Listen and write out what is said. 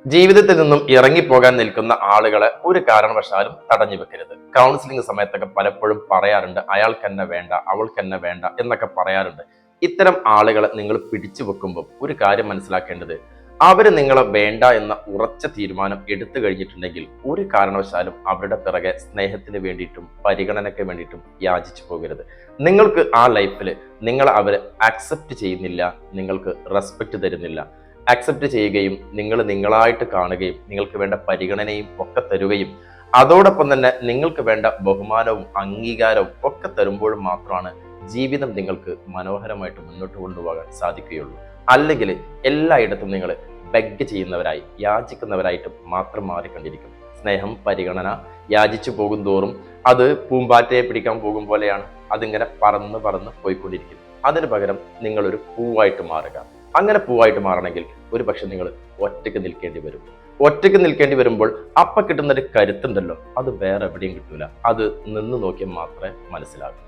ജീവിതത്തിൽ നിന്നും ഇറങ്ങിപ്പോകാൻ നിൽക്കുന്ന ആളുകളെ ഒരു കാരണവശാലും തടഞ്ഞു വെക്കരുത്. കൗൺസിലിംഗ് സമയത്തൊക്കെ പലപ്പോഴും പറയാറുണ്ട്, അയാൾക്ക് എന്നെ വേണ്ട, അവൾക്ക് എന്നെ വേണ്ട എന്നൊക്കെ പറയാറുണ്ട്. ഇത്തരം ആളുകളെ നിങ്ങൾ പിടിച്ചു വെക്കുമ്പോൾ ഒരു കാര്യം മനസ്സിലാക്കേണ്ടത്, അവര് നിങ്ങളെ വേണ്ട എന്ന ഉറച്ച തീരുമാനം എടുത്തു കഴിഞ്ഞിട്ടുണ്ടെങ്കിൽ ഒരു കാരണവശാലും അവരുടെ പിറകെ സ്നേഹത്തിന് വേണ്ടിയിട്ടും പരിഗണനയ്ക്ക് വേണ്ടിയിട്ടും യാചിച്ചു പോകരുത്. നിങ്ങൾക്ക് ആ ലൈഫിൽ നിങ്ങൾ അവരെ അക്സെപ്റ്റ് ചെയ്യുന്നില്ല, നിങ്ങൾക്ക് റെസ്പെക്ട് തരുന്നില്ല, അക്സെപ്റ്റ് ചെയ്യുകയും നിങ്ങൾ നിങ്ങളായിട്ട് കാണുകയും നിങ്ങൾക്ക് വേണ്ട പരിഗണനയും ഒക്കെ തരുകയും അതോടൊപ്പം തന്നെ നിങ്ങൾക്ക് വേണ്ട ബഹുമാനവും അംഗീകാരവും ഒക്കെ തരുമ്പോഴും മാത്രമാണ് ജീവിതം നിങ്ങൾക്ക് മനോഹരമായിട്ട് മുന്നോട്ട് കൊണ്ടുപോകാൻ സാധിക്കുകയുള്ളൂ. അല്ലെങ്കിൽ എല്ലായിടത്തും നിങ്ങൾ ബെഗ് ചെയ്യുന്നവരായി യാചിക്കുന്നവരായിട്ട് മാത്രം മാറിക്കൊണ്ടിരിക്കും. സ്നേഹം പരിഗണന യാചിച്ചു പോകും തോറും അത് പൂമ്പാറ്റയെ പിടിക്കാൻ പോകും പോലെയാണ്. അതിങ്ങനെ പറന്ന് പറന്ന് പോയിക്കൊണ്ടിരിക്കും. അതിന് പകരം നിങ്ങളൊരു പൂവായിട്ട് മാറുക. അങ്ങനെ പൂവായിട്ട് മാറണമെങ്കിൽ ഒരു പക്ഷെ നിങ്ങൾ ഒറ്റയ്ക്ക് നിൽക്കേണ്ടി വരും. ഒറ്റയ്ക്ക് നിൽക്കേണ്ടി വരുമ്പോൾ അപ്പ കിട്ടുന്നൊരു കരുത്തുണ്ടല്ലോ, അത് വേറെ എവിടെയും കിട്ടൂല. അത് നിന്ന് നോക്കിയാൽ മാത്രമേ മനസ്സിലാകൂ.